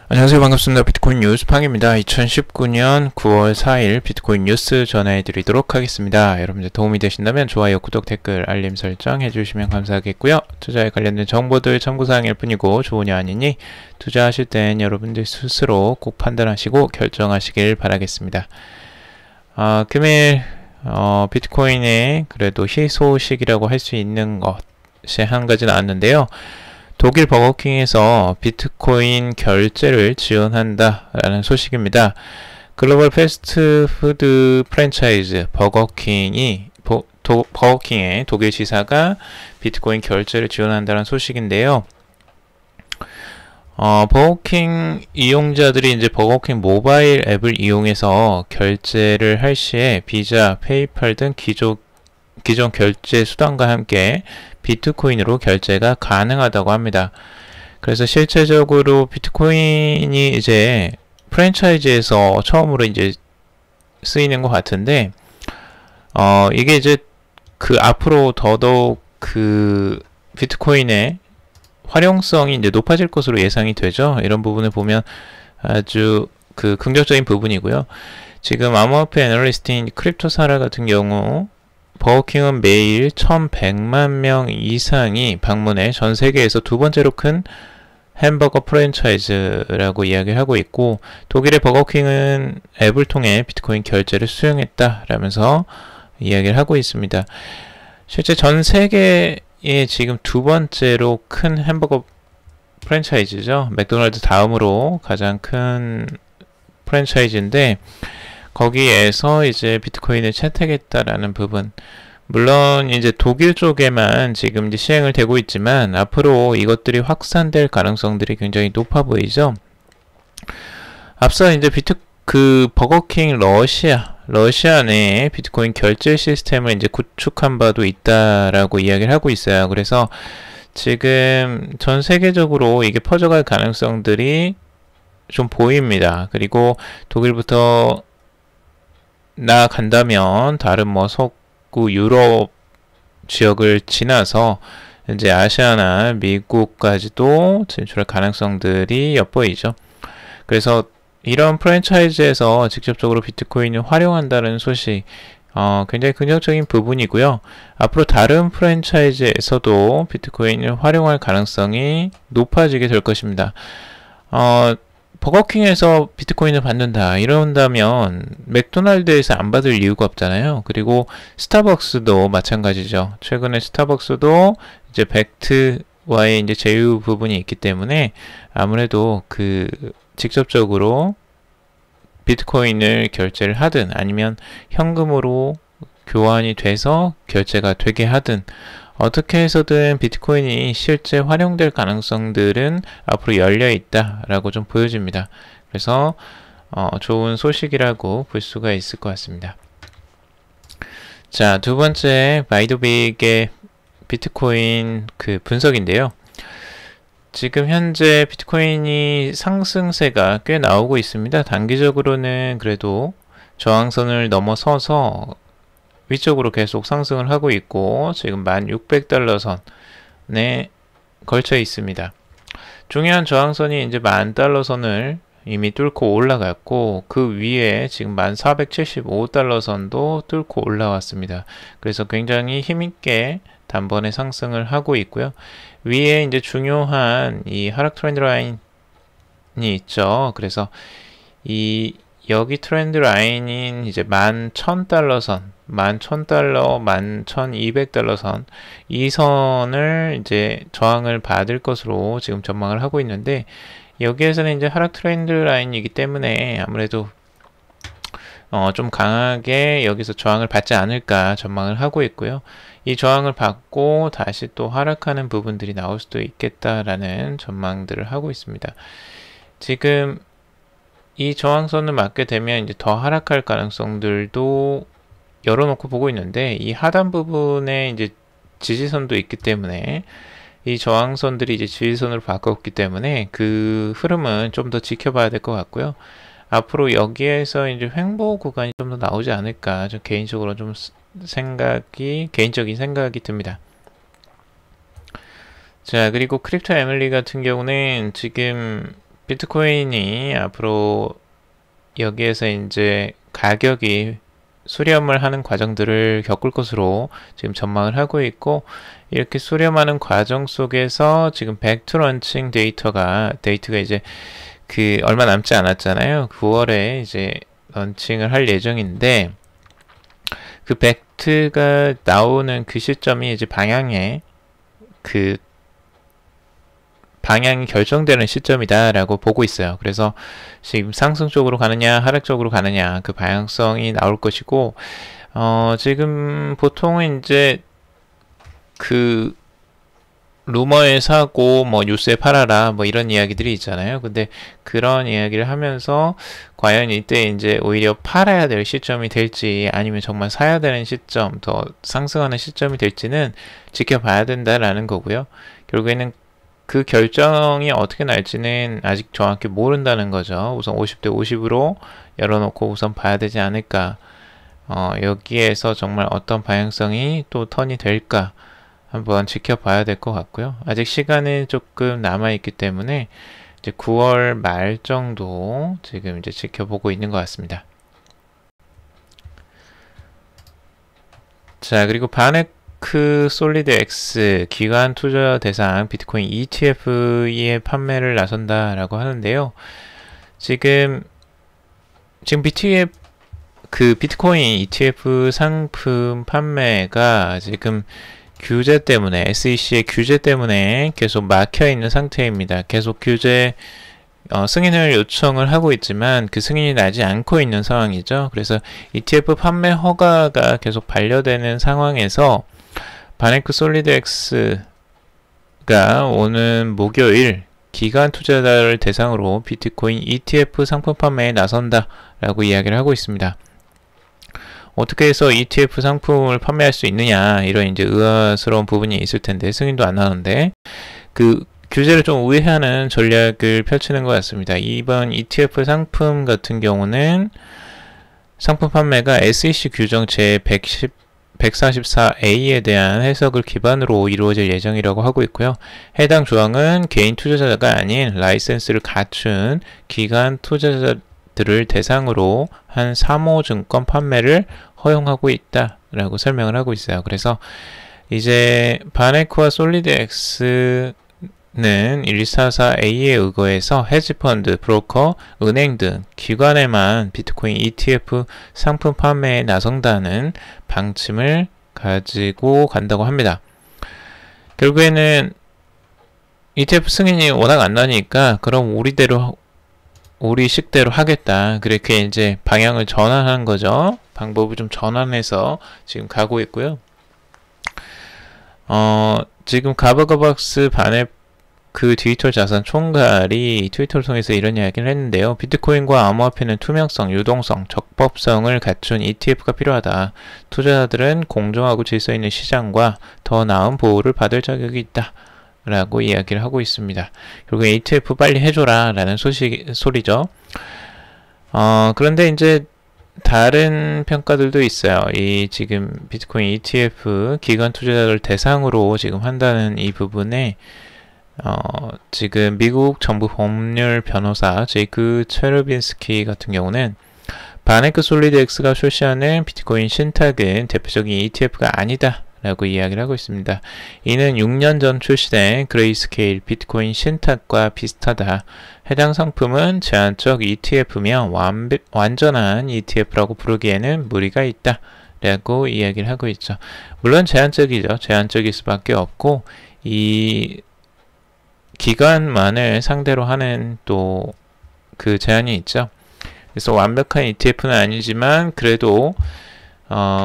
안녕하세요. 반갑습니다. 비트코인 뉴스팡입니다. 2019년 9월 4일 비트코인 뉴스 전해드리도록 하겠습니다. 여러분들 도움이 되신다면 좋아요, 구독, 댓글, 알림 설정 해주시면 감사하겠고요. 투자에 관련된 정보들 참고사항일 뿐이고 좋으냐 아니니 투자하실 땐 여러분들 스스로 꼭 판단하시고 결정하시길 바라겠습니다. 금일 비트코인의 그래도 희소식이라고 할 수 있는 것이 한 가지 나왔는데요. 독일 버거킹에서 비트코인 결제를 지원한다라는 소식입니다. 글로벌 패스트푸드 프랜차이즈 버거킹의 독일 지사가 비트코인 결제를 지원한다는 소식인데요. 버거킹 이용자들이 이제 버거킹 모바일 앱을 이용해서 결제를 할 시에 비자, 페이팔 등 기존 결제 수단과 함께 비트코인으로 결제가 가능하다고 합니다. 그래서 실제적으로 비트코인이 이제 프랜차이즈에서 처음으로 이제 쓰이는 것 같은데, 이게 이제 그 앞으로 더더욱 그 비트코인의 활용성이 이제 높아질 것으로 예상이 되죠. 이런 부분을 보면 아주 그 긍정적인 부분이고요. 지금 암호화폐 애널리스트인 크립토사라 같은 경우 버거킹은 매일 1100만 명 이상이 방문해 전 세계에서 두 번째로 큰 햄버거 프랜차이즈라고 이야기를 하고 있고, 독일의 버거킹은 앱을 통해 비트코인 결제를 수용했다라면서 이야기를 하고 있습니다. 실제 전 세계에 지금 두 번째로 큰 햄버거 프랜차이즈죠. 맥도날드 다음으로 가장 큰 프랜차이즈인데, 거기에서 이제 비트코인을 채택했다라는 부분. 물론 이제 독일 쪽에만 지금 이제 시행을 되고 있지만 앞으로 이것들이 확산될 가능성들이 굉장히 높아 보이죠. 앞서 이제 버거킹 러시아 내에 비트코인 결제 시스템을 이제 구축한 바도 있다라고 이야기를 하고 있어요. 그래서 지금 전 세계적으로 이게 퍼져갈 가능성들이 좀 보입니다. 그리고 독일부터 나아간다면 다른 서구 유럽 지역을 지나서 이제 아시아나 미국까지도 진출할 가능성들이 엿보이죠. 그래서 이런 프랜차이즈에서 직접적으로 비트코인을 활용한다는 소식 굉장히 긍정적인 부분이고요. 앞으로 다른 프랜차이즈에서도 비트코인을 활용할 가능성이 높아지게 될 것입니다. 버거킹에서 비트코인을 받는다 이런다면 맥도날드에서 안 받을 이유가 없잖아요. 그리고 스타벅스도 마찬가지죠. 최근에 스타벅스도 이제 벡트와의 이제 제휴 부분이 있기 때문에 아무래도 그 직접적으로 비트코인을 결제를 하든 아니면 현금으로 교환이 돼서 결제가 되게 하든 어떻게 해서든 비트코인이 실제 활용될 가능성들은 앞으로 열려 있다라고 좀 보여집니다. 그래서 좋은 소식이라고 볼 수가 있을 것 같습니다. 자, 두 번째 바이도빅의 비트코인 그 분석인데요. 지금 현재 비트코인이 상승세가 꽤 나오고 있습니다. 단기적으로는 그래도 저항선을 넘어서서 위쪽으로 계속 상승을 하고 있고 지금 1600달러 선에 걸쳐 있습니다. 중요한 저항선이 이제 10,000달러 선을 이미 뚫고 올라갔고 그 위에 지금 1475달러 선도 뚫고 올라왔습니다. 그래서 굉장히 힘있게 단번에 상승을 하고 있고요. 위에 이제 중요한 이 하락 트렌드 라인이 있죠. 그래서 여기 트렌드 라인인 이제 11,000달러 선, 11,000달러, 11,200달러 선, 이 선을 이제 저항을 받을 것으로 지금 전망을 하고 있는데, 여기에서는 이제 하락 트렌드 라인이기 때문에 아무래도 좀 강하게 여기서 저항을 받지 않을까 전망을 하고 있고요. 이 저항을 받고 다시 또 하락하는 부분들이 나올 수도 있겠다라는 전망들을 하고 있습니다. 지금 이 저항선을 맞게 되면 이제 더 하락할 가능성들도 열어놓고 보고 있는데, 이 하단 부분에 이제 지지선도 있기 때문에 이 저항선들이 이제 지지선으로 바꿨기 때문에 그 흐름은 좀 더 지켜봐야 될 것 같고요. 앞으로 여기에서 이제 횡보 구간이 좀 더 나오지 않을까, 좀 개인적으로 좀 개인적인 생각이 듭니다. 자, 그리고 크립토 에밀리 같은 경우는 지금 비트코인이 앞으로 여기에서 이제 가격이 수렴을 하는 과정들을 겪을 것으로 지금 전망을 하고 있고, 이렇게 수렴하는 과정 속에서 지금 백투런칭 데이터가 이제 그 얼마 남지 않았잖아요. 9월에 이제 런칭을 할 예정인데, 그 벡트가 나오는 그 시점이 이제 방향이 결정되는 시점이다라고 보고 있어요. 그래서 지금 상승 쪽으로 가느냐 하락 쪽으로 가느냐 그 방향성이 나올 것이고, 지금 보통은 이제 그 루머에 사고 뭐 뉴스에 팔아라 뭐 이런 이야기들이 있잖아요. 근데 그런 이야기를 하면서 과연 이때 이제 오히려 팔아야 될 시점이 될지 아니면 정말 사야 되는 시점, 더 상승하는 시점이 될지는 지켜봐야 된다라는 거고요. 결국에는 그 결정이 어떻게 날지는 아직 정확히 모른다는 거죠. 우선 50대 50으로 열어놓고 우선 봐야 되지 않을까. 여기에서 정말 어떤 방향성이 또 턴이 될까 한번 지켜봐야 될 것 같고요. 아직 시간은 조금 남아있기 때문에 이제 9월 말 정도 지금 이제 지켜보고 있는 것 같습니다. 자, 그리고 바네크 솔리드 X 기관 투자 대상 비트코인 ETF의 판매를 나선다라고 하는데요. 지금 비트코인 ETF 상품 판매가 지금 규제 때문에, SEC의 규제 때문에 계속 막혀 있는 상태입니다. 계속 규제 승인을 요청을 하고 있지만 그 승인이 나지 않고 있는 상황이죠. 그래서 ETF 판매 허가가 계속 반려되는 상황에서 바네크 솔리드 X가 오는 목요일 기관 투자자를 대상으로 비트코인 ETF 상품 판매에 나선다 라고 이야기를 하고 있습니다. 어떻게 해서 ETF 상품을 판매할 수 있느냐, 이런 이제 의아스러운 부분이 있을 텐데, 승인도 안 나오는데, 그 규제를 좀 우회하는 전략을 펼치는 것 같습니다. 이번 ETF 상품 같은 경우는 상품 판매가 SEC 규정 제144A에 대한 해석을 기반으로 이루어질 예정이라고 하고 있고요. 해당 조항은 개인 투자자가 아닌 라이센스를 갖춘 기관 투자자들을 대상으로 한 사모증권 판매를 허용하고 있다라고 설명을 하고 있어요. 그래서 이제 바네크와 솔리드 X는 144A에 의거해서 헤지펀드, 브로커, 은행 등 기관에만 비트코인 ETF 상품 판매에 나선다는 방침을 가지고 간다고 합니다. 결국에는 ETF 승인이 워낙 안 나니까 그럼 우리 식대로 하겠다. 그렇게 이제 방향을 전환한 거죠. 방법을 좀 전환해서 지금 가고 있고요. 지금 가버거박스 바네크 디지털 자산 총괄이 트위터를 통해서 이런 이야기를 했는데요. 비트코인과 암호화폐는 투명성, 유동성, 적법성을 갖춘 ETF가 필요하다. 투자자들은 공정하고 질서 있는 시장과 더 나은 보호를 받을 자격이 있다. 라고 이야기를 하고 있습니다. 결국 ETF 빨리 해줘라 라는 소리죠. 그런데 이제 다른 평가들도 있어요. 이 지금 비트코인 ETF 기관 투자자를 대상으로 지금 한다는 이 부분에 지금 미국 정부 법률 변호사 제이크 체르빈스키 같은 경우는 바네크 솔리드 X가 출시하는 비트코인 신탁은 대표적인 ETF가 아니다 라고 이야기를 하고 있습니다. 이는 6년 전 출시된 그레이스케일 비트코인 신탁과 비슷하다. 해당 상품은 제한적 ETF며 완전한 ETF라고 부르기에는 무리가 있다 라고 이야기를 하고 있죠. 물론 제한적이죠. 제한적일 수밖에 없고 이 기관만을 상대로 하는 또 그 제한이 있죠. 그래서 완벽한 ETF는 아니지만 그래도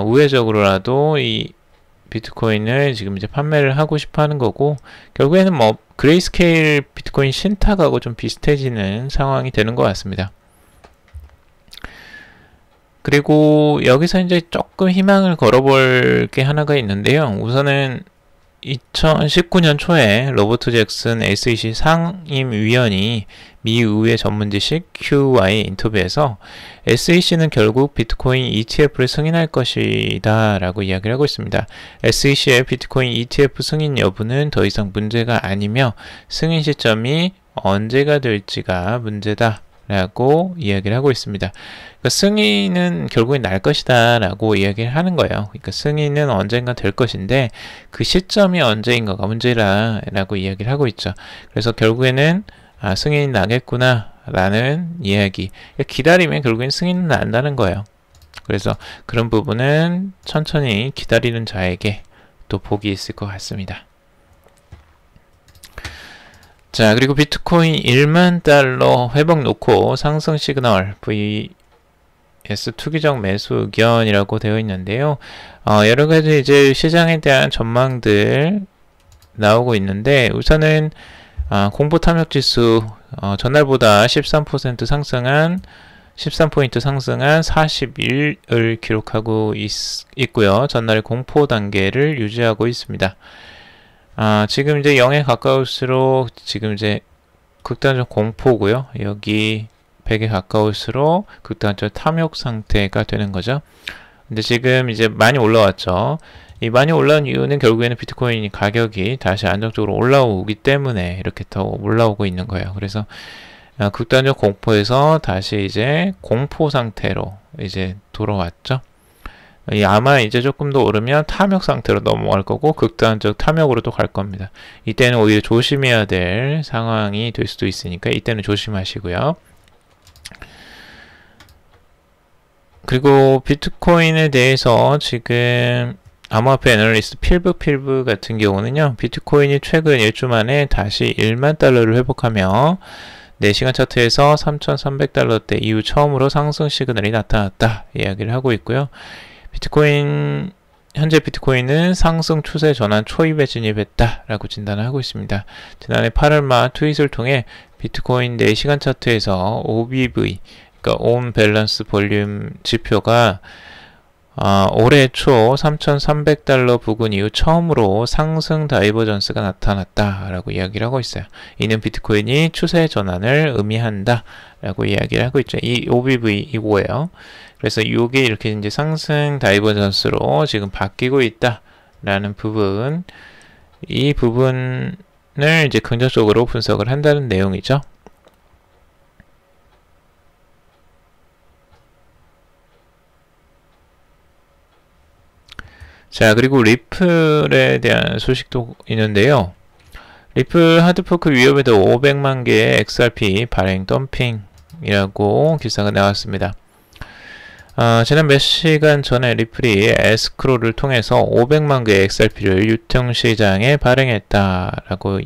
우회적으로라도 이 비트코인을 지금 이제 판매를 하고 싶어 하는 거고, 결국에는 뭐 그레이스케일 비트코인 신탁하고 좀 비슷해지는 상황이 되는 것 같습니다. 그리고 여기서 이제 조금 희망을 걸어볼 게 하나가 있는데요. 우선은 2019년 초에 로버트 잭슨 SEC 상임위원이 미 의회 전문지식 Q와의 인터뷰에서 SEC는 결국 비트코인 ETF를 승인할 것이다 라고 이야기를 하고 있습니다. SEC의 비트코인 ETF 승인 여부는 더 이상 문제가 아니며 승인 시점이 언제가 될지가 문제다 라고 이야기를 하고 있습니다. 그러니까 승인은 결국엔 날 것이다 라고 이야기를 하는 거예요. 그러니까 승인은 언젠가 될 것인데 그 시점이 언제인가가 문제라 라고 이야기를 하고 있죠. 그래서 결국에는 승인이 나겠구나 라는 이야기. 기다리면 결국엔 승인은 난다는 거예요. 그래서 그런 부분은 천천히 기다리는 자에게 또 복이 있을 것 같습니다. 자, 그리고 비트코인 1만 달러 회복 놓고 상승 시그널 vs 투기적 매수 의견이라고 되어 있는데요. 여러 가지 이제 시장에 대한 전망들 나오고 있는데 우선은 공포 탐욕 지수 전날보다 13% 상승한 13포인트 상승한 41을 기록하고 있고요. 전날의 공포 단계를 유지하고 있습니다. 지금 이제 0에 가까울수록 지금 이제 극단적 공포고요. 여기 100에 가까울수록 극단적 탐욕 상태가 되는 거죠. 근데 지금 이제 많이 올라왔죠. 이 많이 올라온 이유는 결국에는 비트코인 가격이 다시 안정적으로 올라오기 때문에 이렇게 더 올라오고 있는 거예요. 그래서 극단적 공포에서 다시 이제 공포 상태로 이제 돌아왔죠. 아마 이제 조금 더 오르면 탐욕 상태로 넘어갈 거고 극단적 탐욕으로도 갈 겁니다. 이때는 오히려 조심해야 될 상황이 될 수도 있으니까 이때는 조심하시고요. 그리고 비트코인에 대해서 지금 암호화폐 애널리스트 필브 같은 경우는요. 비트코인이 최근 1주 만에 다시 1만 달러를 회복하며 4시간 차트에서 3,300달러대 이후 처음으로 상승 시그널이 나타났다 이야기를 하고 있고요. 현재 비트코인은 상승 추세 전환 초입에 진입했다 라고 진단을 하고 있습니다. 지난해 8월 말 트윗을 통해 비트코인 4시간 차트에서 OBV, 그러니까 On Balance Volume 지표가 올해 초 3,300달러 부근 이후 처음으로 상승 다이버전스가 나타났다 라고 이야기를 하고 있어요. 이는 비트코인이 추세 전환을 의미한다 라고 이야기를 하고 있죠. 이 OBV 이거예요. 그래서 이게 이렇게 이제 상승 다이버전스로 지금 바뀌고 있다 라는 부분, 이 부분을 이제 긍정적으로 분석을 한다는 내용이죠. 자, 그리고 리플에 대한 소식도 있는데요. 리플 하드포크 위협에도 500만 개의 XRP 발행 덤핑이라고 기사가 나왔습니다. 지난 몇 시간 전에 리플이 에스크로를 통해서 500만 개의 XRP를 유통시장에 발행했다라고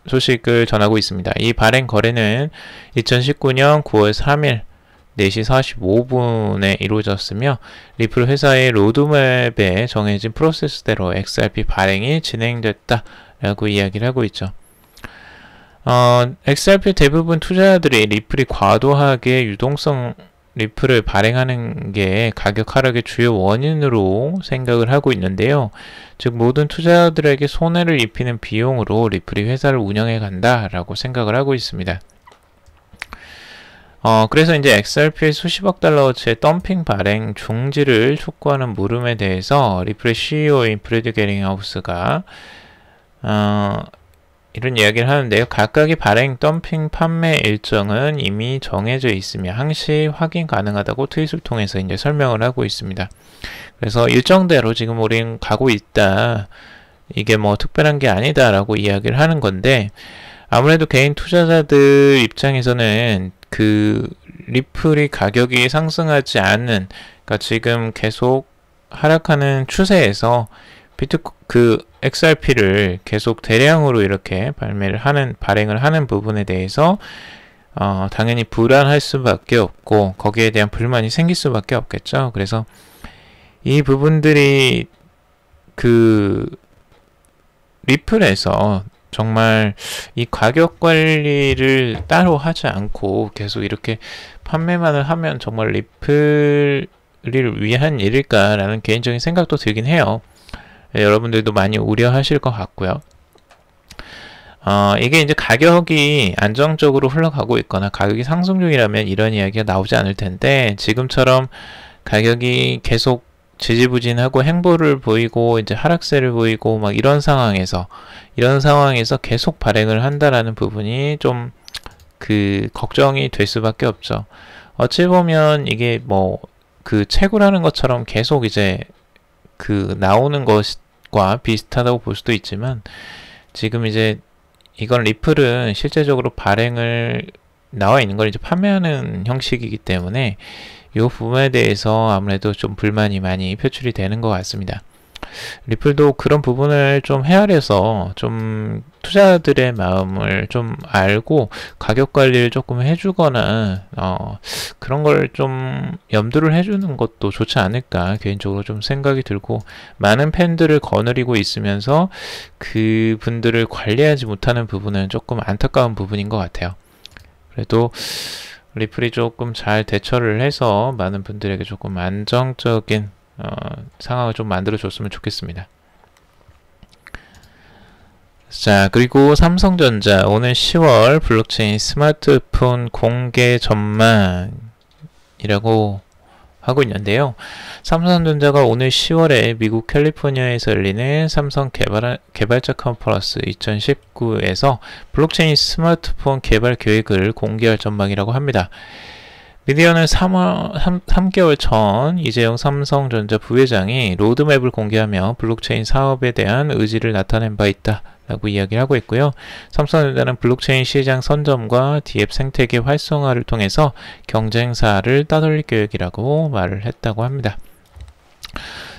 소식을 전하고 있습니다. 이 발행 거래는 2019년 9월 3일 4시 45분에 이루어졌으며 리플 회사의 로드맵에 정해진 프로세스대로 XRP 발행이 진행됐다 라고 이야기를 하고 있죠. XRP 대부분 투자자들이 리플이 과도하게 유동성 리플을 발행하는 게 가격 하락의 주요 원인으로 생각을 하고 있는데요. 즉 모든 투자자들에게 손해를 입히는 비용으로 리플이 회사를 운영해 간다 라고 생각을 하고 있습니다. 그래서 이제 XRP의 수십억 달러어치의 덤핑 발행 중지를 촉구하는 물음에 대해서 리플의 CEO인 브래드 게링하우스가 이런 이야기를 하는데요. 각각의 발행 덤핑 판매 일정은 이미 정해져 있으며 항시 확인 가능하다고 트윗을 통해서 이제 설명을 하고 있습니다. 그래서 일정대로 지금 우린 가고 있다. 이게 뭐 특별한 게 아니다라고 이야기를 하는 건데 아무래도 개인 투자자들 입장에서는 그 리플이 가격이 상승하지 않는, 그러니까 지금 계속 하락하는 추세에서 XRP를 계속 대량으로 이렇게 발행을 하는 부분에 대해서 당연히 불안할 수밖에 없고 거기에 대한 불만이 생길 수밖에 없겠죠. 그래서 이 부분들이 그 리플에서 정말 이 가격 관리를 따로 하지 않고 계속 이렇게 판매만을 하면 정말 리플을 위한 일일까라는 개인적인 생각도 들긴 해요. 여러분들도 많이 우려하실 것 같고요. 이게 이제 가격이 안정적으로 흘러가고 있거나 가격이 상승 중이라면 이런 이야기가 나오지 않을 텐데 지금처럼 가격이 계속 지지부진하고 행보를 보이고 이제 하락세를 보이고 막 이런 상황에서 계속 발행을 한다라는 부분이 좀 그 걱정이 될 수밖에 없죠. 어찌 보면 이게 뭐 그 채굴하는 것처럼 계속 이제 그 나오는 것과 비슷하다고 볼 수도 있지만, 지금 이제 이건 리플은 실제적으로 발행을 나와 있는 걸 이제 판매하는 형식이기 때문에 이 부분에 대해서 아무래도 좀 불만이 많이 표출이 되는 것 같습니다. 리플도 그런 부분을 좀 헤아려서 좀 투자자들의 마음을 좀 알고 가격 관리를 조금 해주거나 그런 걸 좀 염두를 해주는 것도 좋지 않을까 개인적으로 좀 생각이 들고, 많은 팬들을 거느리고 있으면서 그 분들을 관리하지 못하는 부분은 조금 안타까운 부분인 것 같아요. 그래도 리플이 조금 잘 대처를 해서 많은 분들에게 조금 안정적인 상황을 좀 만들어 줬으면 좋겠습니다. 자, 그리고 삼성전자 오늘 10월 블록체인 스마트폰 공개 전망이라고 하고 있는데요. 삼성전자가 오늘 10월에 미국 캘리포니아에서 열리는 삼성 개발자 컨퍼런스 2019에서 블록체인 스마트폰 개발 계획을 공개할 전망이라고 합니다. 미디어는 3개월 전 이재용 삼성전자 부회장이 로드맵을 공개하며 블록체인 사업에 대한 의지를 나타낸 바 있다 라고 이야기를 하고 있고요. 삼성전자는 블록체인 시장 선점과 디앱 생태계 활성화를 통해서 경쟁사를 따돌릴 계획이라고 말을 했다고 합니다.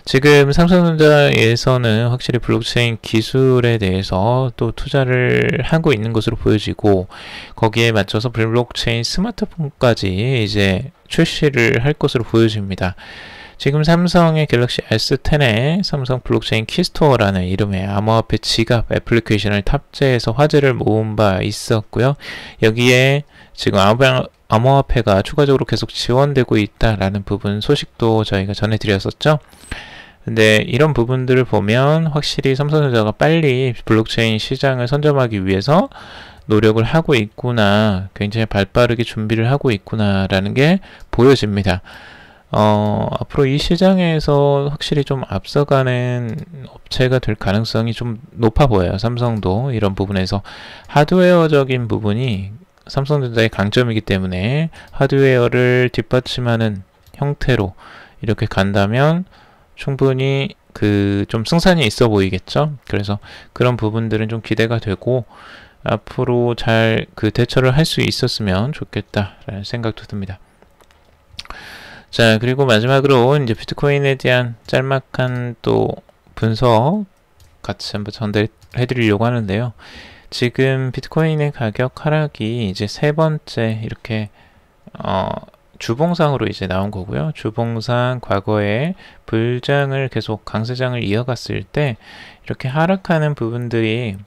지금 삼성전자에서는 확실히 블록체인 기술에 대해서 또 투자를 하고 있는 것으로 보여지고, 거기에 맞춰서 블록체인 스마트폰까지 이제 출시를 할 것으로 보여집니다. 지금 삼성의 갤럭시 S10에 삼성 블록체인 키스토어라는 이름의 암호화폐 지갑 애플리케이션을 탑재해서 화제를 모은 바 있었고요. 여기에 지금 암호화폐가 추가적으로 계속 지원되고 있다라는 부분 소식도 저희가 전해드렸었죠. 근데 이런 부분들을 보면 확실히 삼성전자가 빨리 블록체인 시장을 선점하기 위해서 노력을 하고 있구나, 굉장히 발빠르게 준비를 하고 있구나 라는 게 보여집니다. 앞으로 이 시장에서 확실히 좀 앞서가는 업체가 될 가능성이 좀 높아 보여요. 삼성도 이런 부분에서 하드웨어적인 부분이 삼성전자의 강점이기 때문에 하드웨어를 뒷받침하는 형태로 이렇게 간다면 충분히 좀 승산이 있어 보이겠죠. 그래서 그런 부분들은 좀 기대가 되고 앞으로 잘 대처를 할 수 있었으면 좋겠다라는 생각도 듭니다. 자, 그리고 마지막으로 이제 비트코인에 대한 짤막한 또 분석 같이 한번 전달해 드리려고 하는데요. 지금 비트코인의 가격 하락이 이제 세 번째 이렇게 주봉상으로 이제 나온 거고요. 주봉상 과거에 불장을 계속 강세장을 이어갔을 때 이렇게 하락하는 부분들이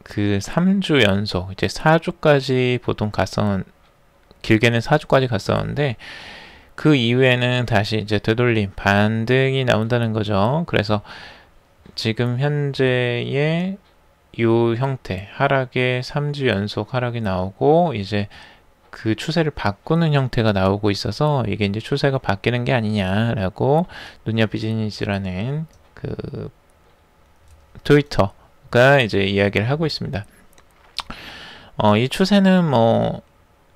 3주 연속 이제 4주까지 보통 길게는 4주까지 갔었는데, 그 이후에는 다시 이제 되돌림 반등이 나온다는 거죠. 그래서 지금 현재의 이 형태 하락의 3주 연속 하락이 나오고 이제 그 추세를 바꾸는 형태가 나오고 있어서 이게 이제 추세가 바뀌는 게 아니냐라고 누냐 비즈니스라는 트위터가 이제 이야기를 하고 있습니다. 이 추세는 뭐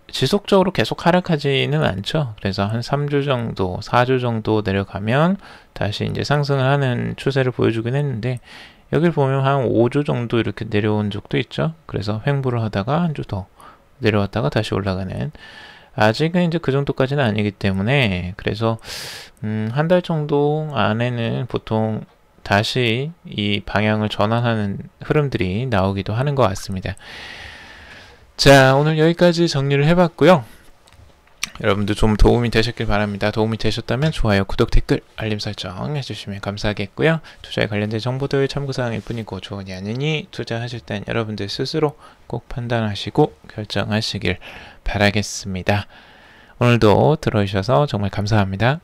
지속적으로 계속 하락하지는 않죠. 그래서 한 3주 정도, 4주 정도 내려가면 다시 이제 상승을 하는 추세를 보여주긴 했는데, 여기를 보면 한 5주 정도 이렇게 내려온 적도 있죠. 그래서 횡보를 하다가 한 주 더 내려왔다가 다시 올라가는, 아직은 이제 그 정도까지는 아니기 때문에, 그래서 한 달 정도 안에는 보통 다시 이 방향을 전환하는 흐름들이 나오기도 하는 것 같습니다. 자, 오늘 여기까지 정리를 해봤고요. 여러분들 좀 도움이 되셨길 바랍니다. 도움이 되셨다면 좋아요, 구독, 댓글, 알림 설정 해주시면 감사하겠고요. 투자에 관련된 정보들 참고사항일 뿐이고 조언이 아니니 투자하실 땐 여러분들 스스로 꼭 판단하시고 결정하시길 바라겠습니다. 오늘도 들어주셔서 정말 감사합니다.